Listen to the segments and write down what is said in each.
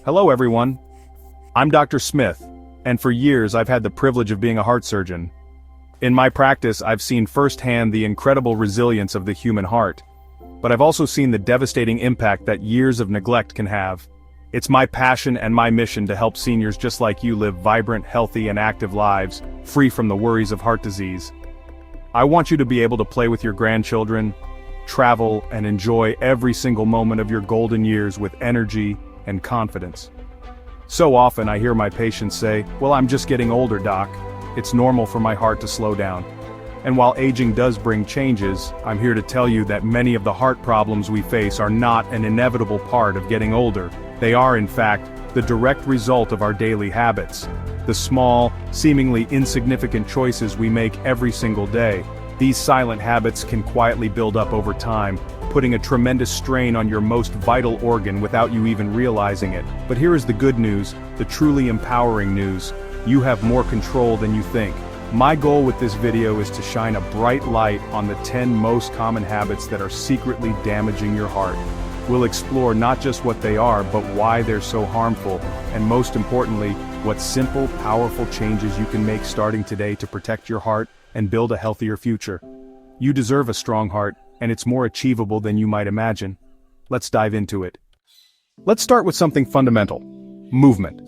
Hello everyone. I'm Dr. Smith, and for years I've had the privilege of being a heart surgeon. In my practice, I've seen firsthand the incredible resilience of the human heart. But I've also seen the devastating impact that years of neglect can have. It's my passion and my mission to help seniors just like you live vibrant, healthy, and active lives, free from the worries of heart disease. I want you to be able to play with your grandchildren, travel, and enjoy every single moment of your golden years with energy and confidence. So often I hear my patients say, "Well, I'm just getting older, doc. It's normal for my heart to slow down." And while aging does bring changes, I'm here to tell you that many of the heart problems we face are not an inevitable part of getting older. They are, in fact, the direct result of our daily habits. The small, seemingly insignificant choices we make every single day. These silent habits can quietly build up over time, putting a tremendous strain on your most vital organ without you even realizing it. But here is the good news, the truly empowering news. You have more control than you think. My goal with this video is to shine a bright light on the 10 most common habits that are secretly damaging your heart. We'll explore not just what they are, but why they're so harmful, and most importantly, what simple, powerful changes you can make starting today to protect your heart and build a healthier future. You deserve a strong heart, and it's more achievable than you might imagine. Let's dive into it. Let's start with something fundamental: movement.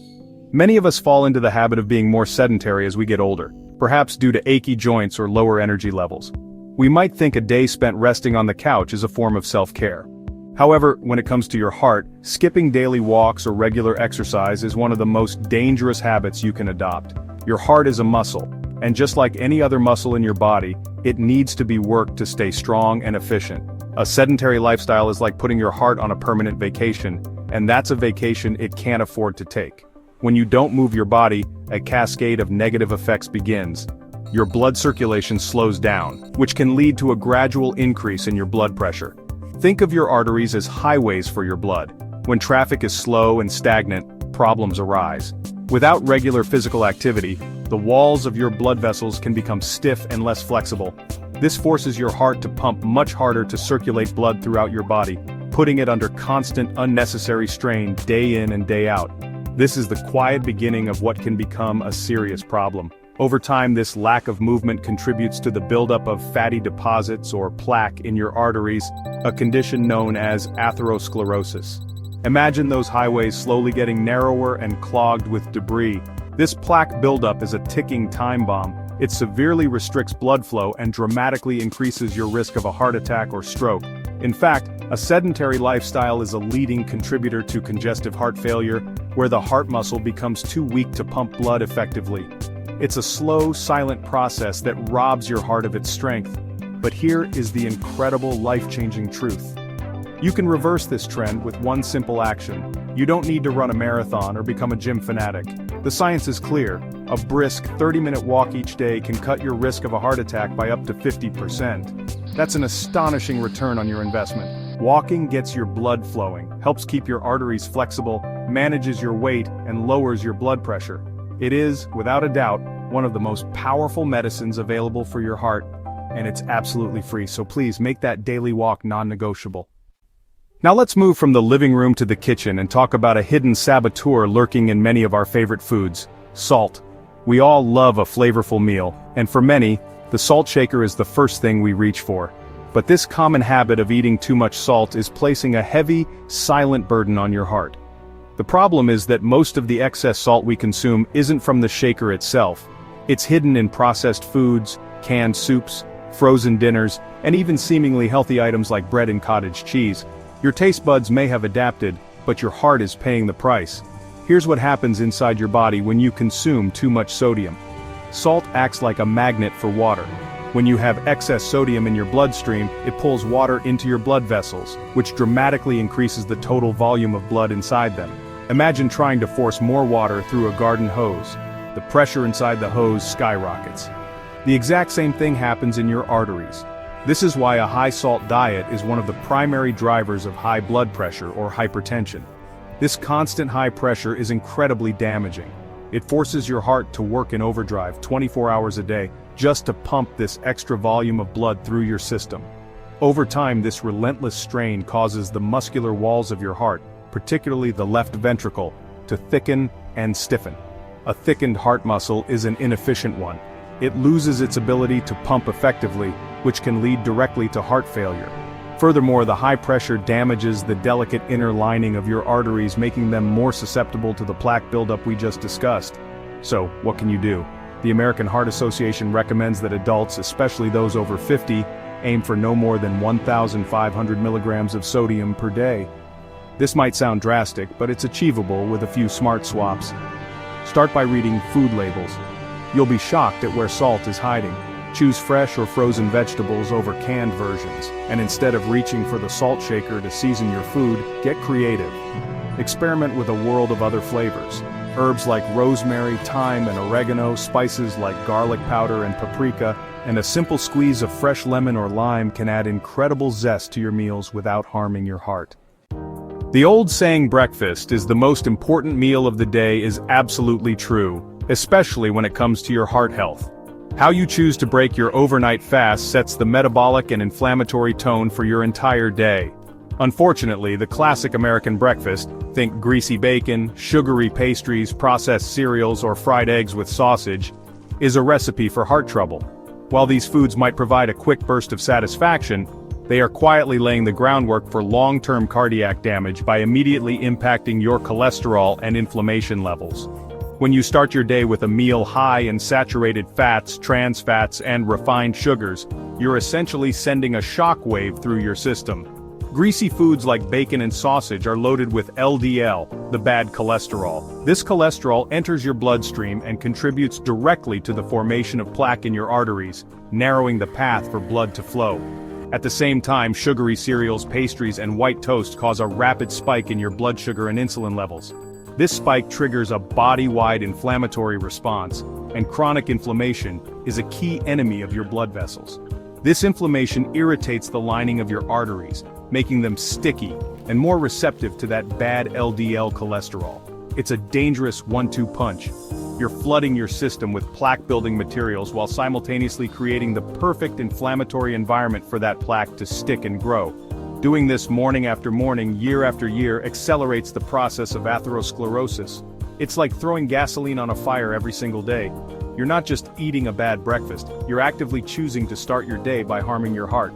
Many of us fall into the habit of being more sedentary as we get older, perhaps due to achy joints or lower energy levels. We might think a day spent resting on the couch is a form of self-care. However, when it comes to your heart, skipping daily walks or regular exercise is one of the most dangerous habits you can adopt. Your heart is a muscle, and just like any other muscle in your body, it needs to be worked to stay strong and efficient. A sedentary lifestyle is like putting your heart on a permanent vacation, and that's a vacation it can't afford to take. When you don't move your body, a cascade of negative effects begins. Your blood circulation slows down, which can lead to a gradual increase in your blood pressure. Think of your arteries as highways for your blood. When traffic is slow and stagnant, problems arise. Without regular physical activity, the walls of your blood vessels can become stiff and less flexible. This forces your heart to pump much harder to circulate blood throughout your body, putting it under constant, unnecessary strain day in and day out. This is the quiet beginning of what can become a serious problem. Over time, this lack of movement contributes to the buildup of fatty deposits or plaque in your arteries, a condition known as atherosclerosis. Imagine those highways slowly getting narrower and clogged with debris. This plaque buildup is a ticking time bomb. It severely restricts blood flow and dramatically increases your risk of a heart attack or stroke. In fact, a sedentary lifestyle is a leading contributor to congestive heart failure, where the heart muscle becomes too weak to pump blood effectively. It's a slow, silent process that robs your heart of its strength. But here is the incredible, life-changing truth. You can reverse this trend with one simple action. You don't need to run a marathon or become a gym fanatic. The science is clear. A brisk 30-minute walk each day can cut your risk of a heart attack by up to 50%. That's an astonishing return on your investment. Walking gets your blood flowing, helps keep your arteries flexible, manages your weight, and lowers your blood pressure. It is, without a doubt, one of the most powerful medicines available for your heart, and it's absolutely free, so please make that daily walk non-negotiable. Now let's move from the living room to the kitchen and talk about a hidden saboteur lurking in many of our favorite foods: salt. We all love a flavorful meal, and for many, the salt shaker is the first thing we reach for. But this common habit of eating too much salt is placing a heavy, silent burden on your heart. The problem is that most of the excess salt we consume isn't from the shaker itself. It's hidden in processed foods, canned soups, frozen dinners, and even seemingly healthy items like bread and cottage cheese. Your taste buds may have adapted, but your heart is paying the price. Here's what happens inside your body when you consume too much sodium. Salt acts like a magnet for water. When you have excess sodium in your bloodstream, it pulls water into your blood vessels, which dramatically increases the total volume of blood inside them. Imagine trying to force more water through a garden hose. The pressure inside the hose skyrockets. The exact same thing happens in your arteries. This is why a high-salt diet is one of the primary drivers of high blood pressure or hypertension. This constant high pressure is incredibly damaging. It forces your heart to work in overdrive 24 hours a day just to pump this extra volume of blood through your system. Over time, this relentless strain causes the muscular walls of your heart, particularly the left ventricle, to thicken and stiffen. A thickened heart muscle is an inefficient one. It loses its ability to pump effectively, which can lead directly to heart failure. Furthermore, the high pressure damages the delicate inner lining of your arteries, making them more susceptible to the plaque buildup we just discussed. So, what can you do? The American Heart Association recommends that adults, especially those over 50, aim for no more than 1,500 milligrams of sodium per day. This might sound drastic, but it's achievable with a few smart swaps. Start by reading food labels. You'll be shocked at where salt is hiding. Choose fresh or frozen vegetables over canned versions, and instead of reaching for the salt shaker to season your food, get creative. Experiment with a world of other flavors. Herbs like rosemary, thyme, and oregano, spices like garlic powder and paprika, and a simple squeeze of fresh lemon or lime can add incredible zest to your meals without harming your heart. The old saying breakfast is the most important meal of the day is absolutely true, especially when it comes to your heart health. How you choose to break your overnight fast sets the metabolic and inflammatory tone for your entire day. Unfortunately, the classic American breakfast, think greasy bacon, sugary pastries, processed cereals, or fried eggs with sausage, is a recipe for heart trouble. While these foods might provide a quick burst of satisfaction, they are quietly laying the groundwork for long-term cardiac damage by immediately impacting your cholesterol and inflammation levels. When you start your day with a meal high in saturated fats, trans fats, and refined sugars, you're essentially sending a shock wave through your system. Greasy foods like bacon and sausage are loaded with LDL, the bad cholesterol. This cholesterol enters your bloodstream and contributes directly to the formation of plaque in your arteries, narrowing the path for blood to flow. At the same time, sugary cereals, pastries, and white toast cause a rapid spike in your blood sugar and insulin levels. This spike triggers a body-wide inflammatory response, and chronic inflammation is a key enemy of your blood vessels. This inflammation irritates the lining of your arteries, making them sticky and more receptive to that bad LDL cholesterol. It's a dangerous 1-2 punch. You're flooding your system with plaque-building materials while simultaneously creating the perfect inflammatory environment for that plaque to stick and grow. Doing this morning after morning, year after year, accelerates the process of atherosclerosis. It's like throwing gasoline on a fire every single day. You're not just eating a bad breakfast, you're actively choosing to start your day by harming your heart.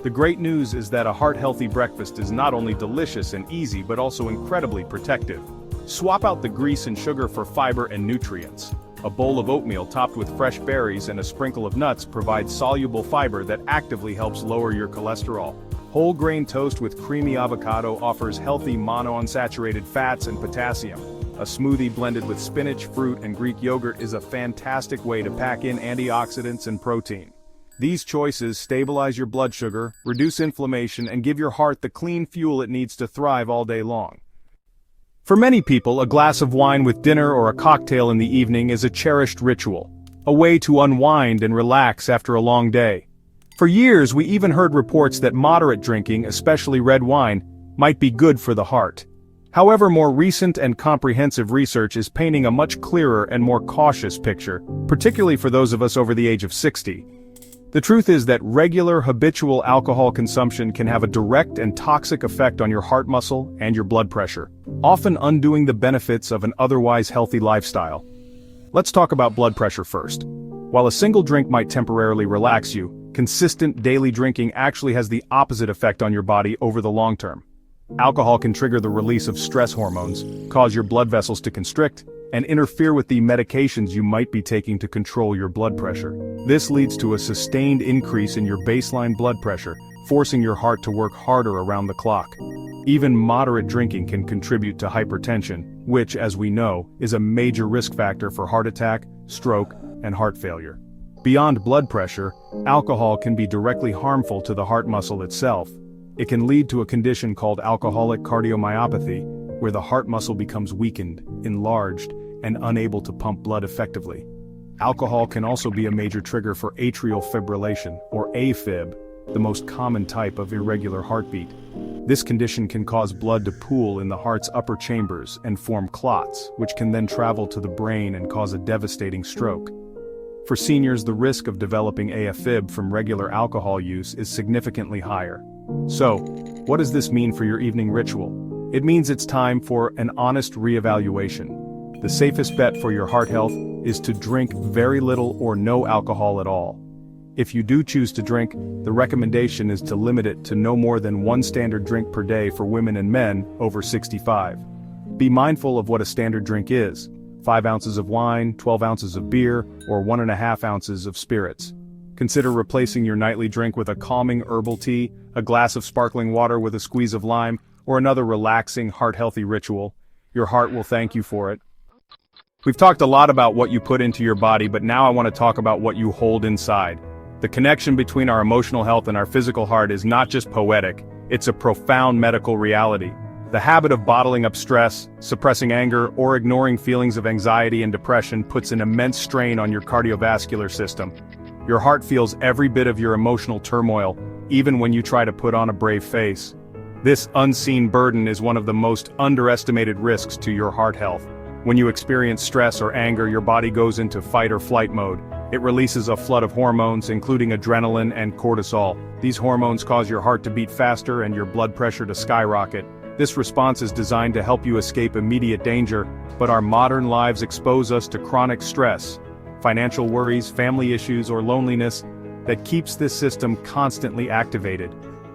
The great news is that a heart-healthy breakfast is not only delicious and easy but also incredibly protective. Swap out the grease and sugar for fiber and nutrients. A bowl of oatmeal topped with fresh berries and a sprinkle of nuts provides soluble fiber that actively helps lower your cholesterol. Whole grain toast with creamy avocado offers healthy monounsaturated fats and potassium. A smoothie blended with spinach, fruit, and Greek yogurt is a fantastic way to pack in antioxidants and protein. These choices stabilize your blood sugar, reduce inflammation, and give your heart the clean fuel it needs to thrive all day long. For many people, a glass of wine with dinner or a cocktail in the evening is a cherished ritual, a way to unwind and relax after a long day. For years, we even heard reports that moderate drinking, especially red wine, might be good for the heart. However, more recent and comprehensive research is painting a much clearer and more cautious picture, particularly for those of us over the age of 60. The truth is that regular habitual alcohol consumption can have a direct and toxic effect on your heart muscle and your blood pressure, often undoing the benefits of an otherwise healthy lifestyle. Let's talk about blood pressure first. While a single drink might temporarily relax you, consistent daily drinking actually has the opposite effect on your body over the long term. Alcohol can trigger the release of stress hormones, cause your blood vessels to constrict, and interfere with the medications you might be taking to control your blood pressure. This leads to a sustained increase in your baseline blood pressure, forcing your heart to work harder around the clock. Even moderate drinking can contribute to hypertension, which, as we know, is a major risk factor for heart attack, stroke, and heart failure. Beyond blood pressure, alcohol can be directly harmful to the heart muscle itself. It can lead to a condition called alcoholic cardiomyopathy, where the heart muscle becomes weakened, enlarged, and unable to pump blood effectively. Alcohol can also be a major trigger for atrial fibrillation, or AFib, the most common type of irregular heartbeat. This condition can cause blood to pool in the heart's upper chambers and form clots, which can then travel to the brain and cause a devastating stroke. For seniors, the risk of developing AFib from regular alcohol use is significantly higher. So, what does this mean for your evening ritual? It means it's time for an honest reevaluation. The safest bet for your heart health is to drink very little or no alcohol at all. If you do choose to drink, the recommendation is to limit it to no more than 1 standard drink per day for women and men over 65. Be mindful of what a standard drink is: 5 ounces of wine, 12 ounces of beer, or 1.5 ounces of spirits. Consider replacing your nightly drink with a calming herbal tea, a glass of sparkling water with a squeeze of lime, or another relaxing, heart-healthy ritual. Your heart will thank you for it. We've talked a lot about what you put into your body, but now I want to talk about what you hold inside. The connection between our emotional health and our physical heart is not just poetic, it's a profound medical reality. The habit of bottling up stress, suppressing anger, or ignoring feelings of anxiety and depression puts an immense strain on your cardiovascular system. Your heart feels every bit of your emotional turmoil, even when you try to put on a brave face. This unseen burden is one of the most underestimated risks to your heart health. When you experience stress or anger, your body goes into fight or flight mode. It releases a flood of hormones, including adrenaline and cortisol. These hormones cause your heart to beat faster and your blood pressure to skyrocket. This response is designed to help you escape immediate danger, but our modern lives expose us to chronic stress, financial worries, family issues, or loneliness that keeps this system constantly activated.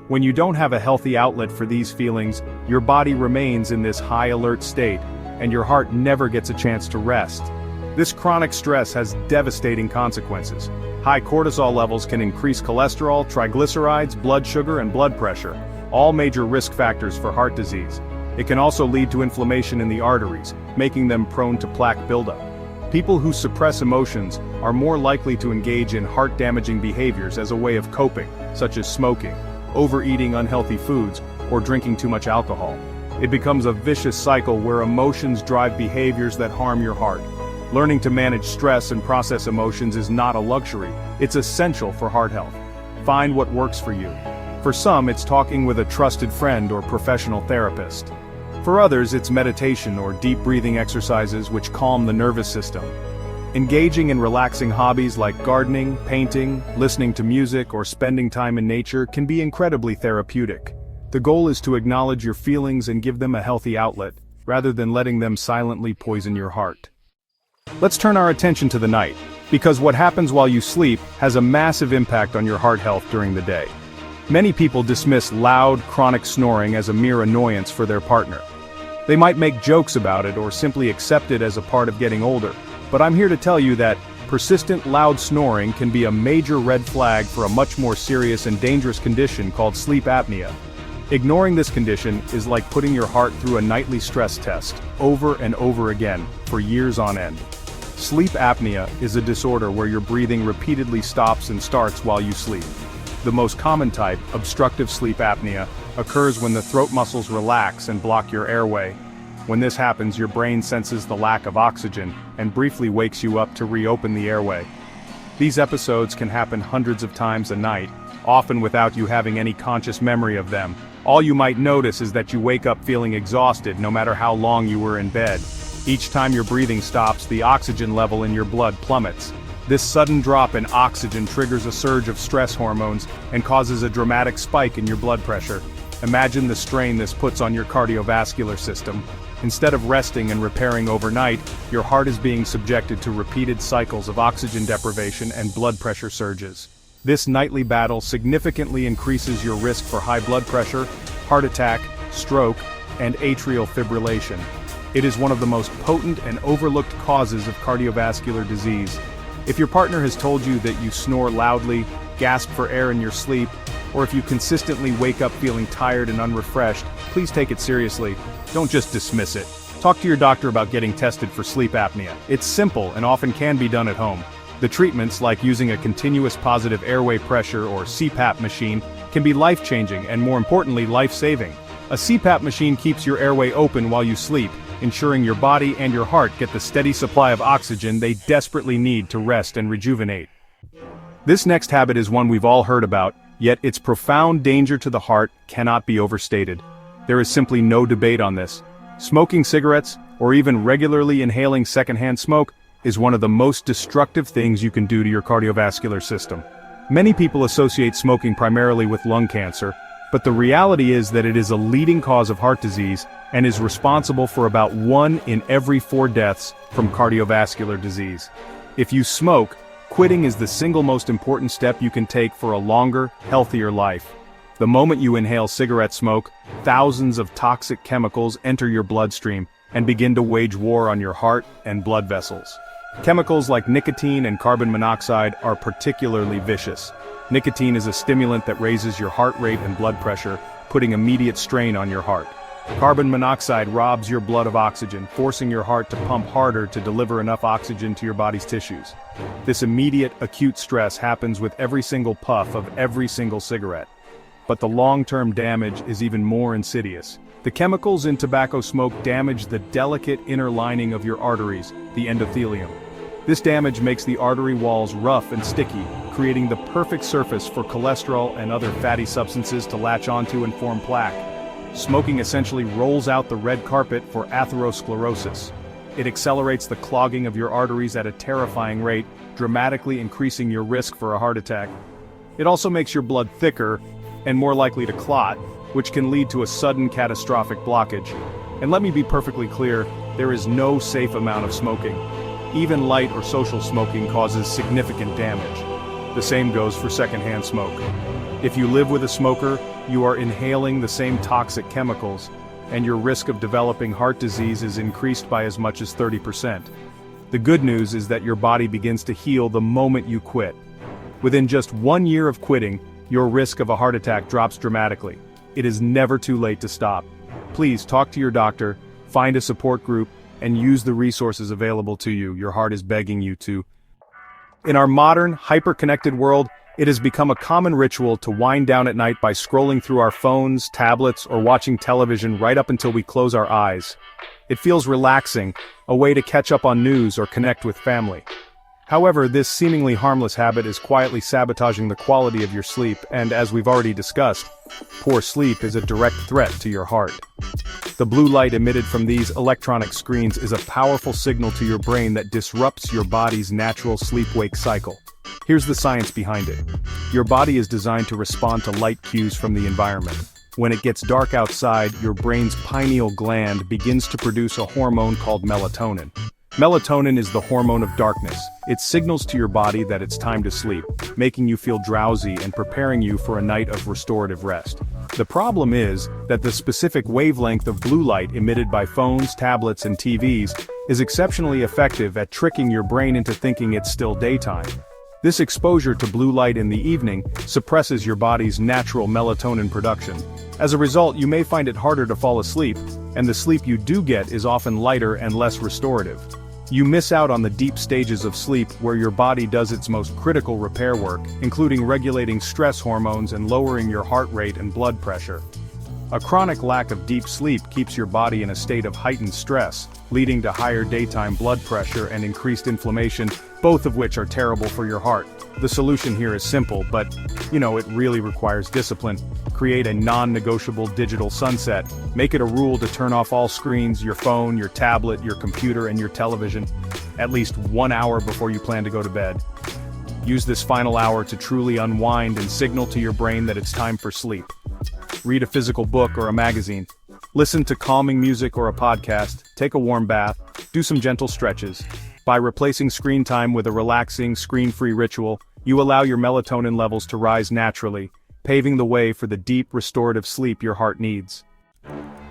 When you don't have a healthy outlet for these feelings, your body remains in this high alert state, and your heart never gets a chance to rest. This chronic stress has devastating consequences. High cortisol levels can increase cholesterol, triglycerides, blood sugar, and blood pressure, all major risk factors for heart disease. It can also lead to inflammation in the arteries, making them prone to plaque buildup. People who suppress emotions are more likely to engage in heart-damaging behaviors as a way of coping, such as smoking, overeating unhealthy foods, or drinking too much alcohol. It becomes a vicious cycle where emotions drive behaviors that harm your heart. Learning to manage stress and process emotions is not a luxury, it's essential for heart health. Find what works for you. For some, it's talking with a trusted friend or professional therapist. For others, it's meditation or deep breathing exercises which calm the nervous system. Engaging in relaxing hobbies like gardening, painting, listening to music, or spending time in nature can be incredibly therapeutic. The goal is to acknowledge your feelings and give them a healthy outlet, rather than letting them silently poison your heart. Let's turn our attention to the night, because what happens while you sleep has a massive impact on your heart health during the day. Many people dismiss loud, chronic snoring as a mere annoyance for their partner. They might make jokes about it or simply accept it as a part of getting older, but I'm here to tell you that persistent loud snoring can be a major red flag for a much more serious and dangerous condition called sleep apnea. Ignoring this condition is like putting your heart through a nightly stress test, over and over again, for years on end. Sleep apnea is a disorder where your breathing repeatedly stops and starts while you sleep. The most common type, obstructive sleep apnea, occurs when the throat muscles relax and block your airway. When this happens, your brain senses the lack of oxygen and briefly wakes you up to reopen the airway. These episodes can happen hundreds of times a night, often without you having any conscious memory of them. All you might notice is that you wake up feeling exhausted no matter how long you were in bed. Each time your breathing stops, the oxygen level in your blood plummets. This sudden drop in oxygen triggers a surge of stress hormones and causes a dramatic spike in your blood pressure. Imagine the strain this puts on your cardiovascular system. Instead of resting and repairing overnight, your heart is being subjected to repeated cycles of oxygen deprivation and blood pressure surges. This nightly battle significantly increases your risk for high blood pressure, heart attack, stroke, and atrial fibrillation. It is one of the most potent and overlooked causes of cardiovascular disease. If your partner has told you that you snore loudly, gasp for air in your sleep, or if you consistently wake up feeling tired and unrefreshed, please take it seriously. Don't just dismiss it. Talk to your doctor about getting tested for sleep apnea. It's simple and often can be done at home. The treatments, like using a continuous positive airway pressure or CPAP machine, can be life-changing and, more importantly, life-saving. A CPAP machine keeps your airway open while you sleep, ensuring your body and your heart get the steady supply of oxygen they desperately need to rest and rejuvenate. This next habit is one we've all heard about, yet its profound danger to the heart cannot be overstated. There is simply no debate on this. Smoking cigarettes, or even regularly inhaling secondhand smoke, is one of the most destructive things you can do to your cardiovascular system. Many people associate smoking primarily with lung cancer, But the reality is that it is a leading cause of heart disease and is responsible for about 1 in every 4 deaths from cardiovascular disease. If you smoke, quitting is the single most important step you can take for a longer, healthier life. The moment you inhale cigarette smoke, thousands of toxic chemicals enter your bloodstream and begin to wage war on your heart and blood vessels. Chemicals like nicotine and carbon monoxide are particularly vicious. Nicotine is a stimulant that raises your heart rate and blood pressure, putting immediate strain on your heart. Carbon monoxide robs your blood of oxygen, forcing your heart to pump harder to deliver enough oxygen to your body's tissues. This immediate, acute stress happens with every single puff of every single cigarette. But the long-term damage is even more insidious. The chemicals in tobacco smoke damage the delicate inner lining of your arteries, the endothelium. This damage makes the artery walls rough and sticky, creating the perfect surface for cholesterol and other fatty substances to latch onto and form plaque. Smoking essentially rolls out the red carpet for atherosclerosis. It accelerates the clogging of your arteries at a terrifying rate, dramatically increasing your risk for a heart attack. It also makes your blood thicker and more likely to clot, which can lead to a sudden catastrophic blockage. And let me be perfectly clear, there is no safe amount of smoking. Even light or social smoking causes significant damage. The same goes for secondhand smoke. If you live with a smoker, you are inhaling the same toxic chemicals, and your risk of developing heart disease is increased by as much as 30%. The good news is that your body begins to heal the moment you quit. Within just 1 year of quitting, your risk of a heart attack drops dramatically. It is never too late to stop. Please talk to your doctor, find a support group, and use the resources available to you. Your heart is begging you to. In our modern, hyper-connected world, it has become a common ritual to wind down at night by scrolling through our phones, tablets, or watching television right up until we close our eyes. It feels relaxing, a way to catch up on news or connect with family. However, this seemingly harmless habit is quietly sabotaging the quality of your sleep, and as we've already discussed, poor sleep is a direct threat to your heart. The blue light emitted from these electronic screens is a powerful signal to your brain that disrupts your body's natural sleep-wake cycle. Here's the science behind it. Your body is designed to respond to light cues from the environment. When it gets dark outside, your brain's pineal gland begins to produce a hormone called melatonin. Melatonin is the hormone of darkness. It signals to your body that it's time to sleep, making you feel drowsy and preparing you for a night of restorative rest. The problem is that the specific wavelength of blue light emitted by phones, tablets, and TVs is exceptionally effective at tricking your brain into thinking it's still daytime. This exposure to blue light in the evening suppresses your body's natural melatonin production. As a result, you may find it harder to fall asleep, and the sleep you do get is often lighter and less restorative. You miss out on the deep stages of sleep where your body does its most critical repair work, including regulating stress hormones and lowering your heart rate and blood pressure. A chronic lack of deep sleep keeps your body in a state of heightened stress, leading to higher daytime blood pressure and increased inflammation, both of which are terrible for your heart. The solution here is simple, but, it really requires discipline. Create a non-negotiable digital sunset. Make it a rule to turn off all screens, your phone, your tablet, your computer, and your television, at least 1 hour before you plan to go to bed. Use this final hour to truly unwind and signal to your brain that it's time for sleep. Read a physical book or a magazine. Listen to calming music or a podcast, take a warm bath, do some gentle stretches. By replacing screen time with a relaxing, screen-free ritual, you allow your melatonin levels to rise naturally, paving the way for the deep, restorative sleep your heart needs.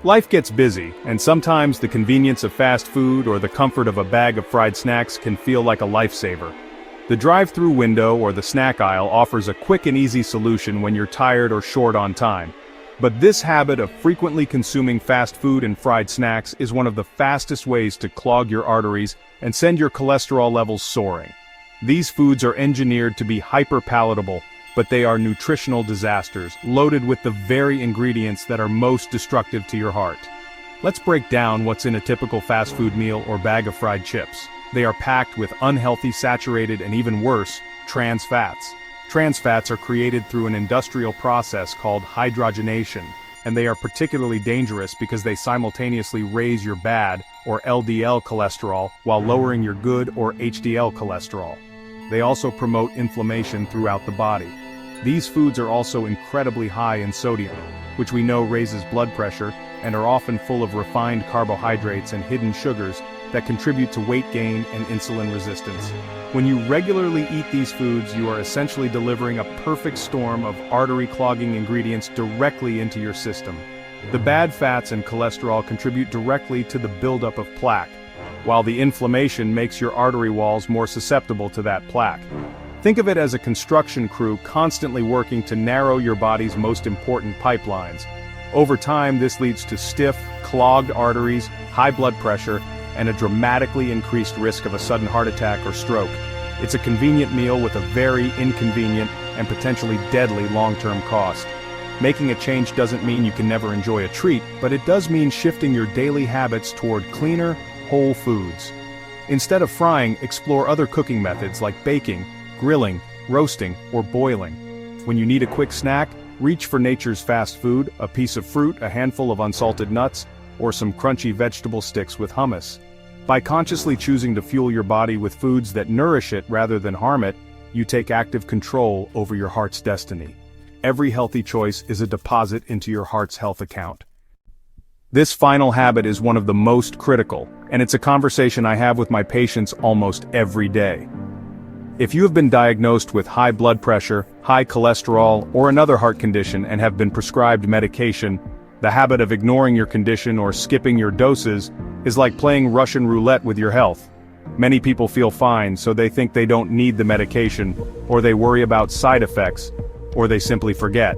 Life gets busy, and sometimes the convenience of fast food or the comfort of a bag of fried snacks can feel like a lifesaver. The drive-thru window or the snack aisle offers a quick and easy solution when you're tired or short on time. But this habit of frequently consuming fast food and fried snacks is one of the fastest ways to clog your arteries and send your cholesterol levels soaring. These foods are engineered to be hyper-palatable, but they are nutritional disasters, loaded with the very ingredients that are most destructive to your heart. Let's break down what's in a typical fast food meal or bag of fried chips. They are packed with unhealthy, saturated, and even worse, trans fats. Trans fats are created through an industrial process called hydrogenation, and they are particularly dangerous because they simultaneously raise your bad, or LDL cholesterol, while lowering your good, or HDL cholesterol. They also promote inflammation throughout the body. These foods are also incredibly high in sodium, which we know raises blood pressure, and are often full of refined carbohydrates and hidden sugars that contribute to weight gain and insulin resistance. When you regularly eat these foods, you are essentially delivering a perfect storm of artery-clogging ingredients directly into your system. The bad fats and cholesterol contribute directly to the buildup of plaque, while the inflammation makes your artery walls more susceptible to that plaque. Think of it as a construction crew constantly working to narrow your body's most important pipelines. Over time, this leads to stiff, clogged arteries, high blood pressure, and a dramatically increased risk of a sudden heart attack or stroke. It's a convenient meal with a very inconvenient and potentially deadly long-term cost. Making a change doesn't mean you can never enjoy a treat, but it does mean shifting your daily habits toward cleaner, whole foods. Instead of frying, explore other cooking methods like baking, grilling, roasting, or boiling. When you need a quick snack, reach for nature's fast food, a piece of fruit, a handful of unsalted nuts, or some crunchy vegetable sticks with hummus. By consciously choosing to fuel your body with foods that nourish it rather than harm it, you take active control over your heart's destiny. Every healthy choice is a deposit into your heart's health account. This final habit is one of the most critical, and it's a conversation I have with my patients almost every day. If you have been diagnosed with high blood pressure, high cholesterol, or another heart condition and have been prescribed medication, the habit of ignoring your condition or skipping your doses is like playing Russian roulette with your health. Many people feel fine, so they think they don't need the medication, or they worry about side effects, or they simply forget.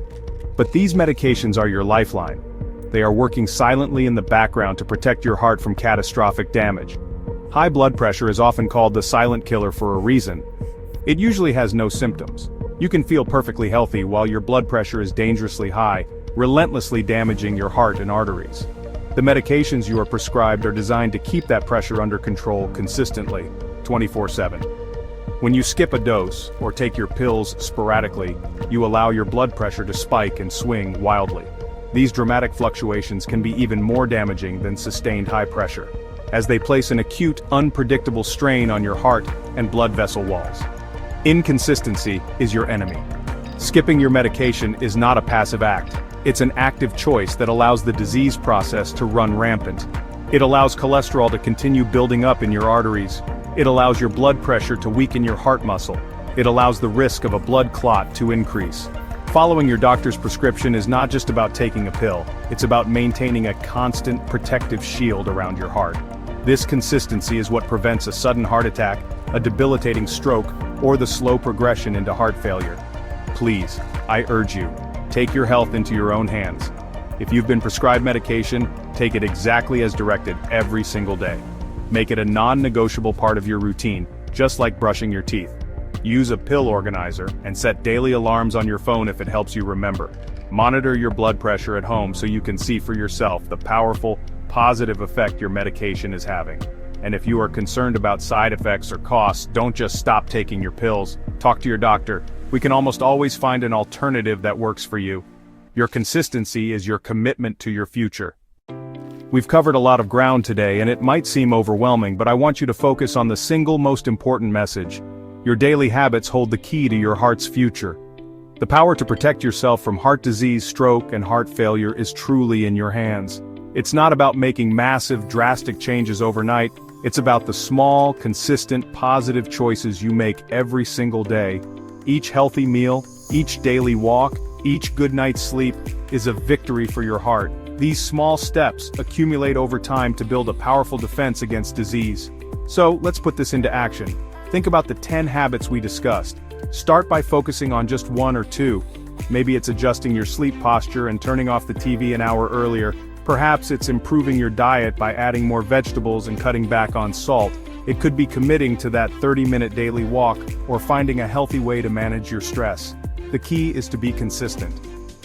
But these medications are your lifeline. They are working silently in the background to protect your heart from catastrophic damage. High blood pressure is often called the silent killer for a reason. It usually has no symptoms. You can feel perfectly healthy while your blood pressure is dangerously high, relentlessly damaging your heart and arteries. The medications you are prescribed are designed to keep that pressure under control consistently, 24/7. When you skip a dose, or take your pills sporadically, you allow your blood pressure to spike and swing wildly. These dramatic fluctuations can be even more damaging than sustained high pressure, as they place an acute, unpredictable strain on your heart and blood vessel walls. Inconsistency is your enemy. Skipping your medication is not a passive act. It's an active choice that allows the disease process to run rampant. It allows cholesterol to continue building up in your arteries. It allows your blood pressure to weaken your heart muscle. It allows the risk of a blood clot to increase. Following your doctor's prescription is not just about taking a pill, it's about maintaining a constant protective shield around your heart. This consistency is what prevents a sudden heart attack, a debilitating stroke, or the slow progression into heart failure. Please, I urge you, take your health into your own hands. If you've been prescribed medication, take it exactly as directed every single day. Make it a non-negotiable part of your routine, just like brushing your teeth. Use a pill organizer and set daily alarms on your phone if it helps you remember. Monitor your blood pressure at home so you can see for yourself the powerful, positive effect your medication is having. And if you are concerned about side effects or costs, don't just stop taking your pills. Talk to your doctor. We can almost always find an alternative that works for you. Your consistency is your commitment to your future. We've covered a lot of ground today, and it might seem overwhelming, but I want you to focus on the single most important message. Your daily habits hold the key to your heart's future. The power to protect yourself from heart disease, stroke, and heart failure is truly in your hands. It's not about making massive, drastic changes overnight. It's about the small, consistent, positive choices you make every single day. Each healthy meal, each daily walk, each good night's sleep is a victory for your heart. These small steps accumulate over time to build a powerful defense against disease. So, let's put this into action. Think about the 10 habits we discussed. Start by focusing on just one or two. Maybe it's adjusting your sleep posture and turning off the TV an hour earlier. Perhaps it's improving your diet by adding more vegetables and cutting back on salt. It could be committing to that 30-minute daily walk or finding a healthy way to manage your stress. The key is to be consistent.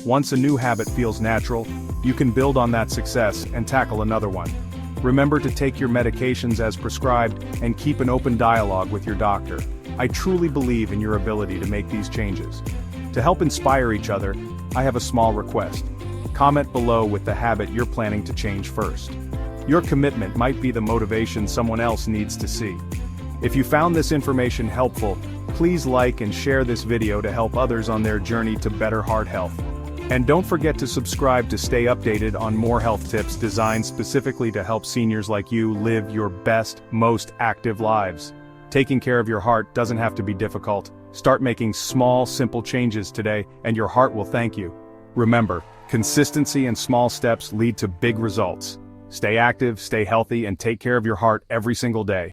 Once a new habit feels natural, you can build on that success and tackle another one. Remember to take your medications as prescribed and keep an open dialogue with your doctor. I truly believe in your ability to make these changes. To help inspire each other, I have a small request. Comment below with the habit you're planning to change first. Your commitment might be the motivation someone else needs to see. If you found this information helpful, Please like and share this video to help others on their journey to better heart health. And don't forget to subscribe to stay updated on more health tips designed specifically to help seniors like you live your best, most active lives. Taking care of your heart doesn't have to be difficult. Start making small, simple changes today, and your heart will thank you. Remember, consistency and small steps lead to big results. Stay active, stay healthy, and take care of your heart every single day.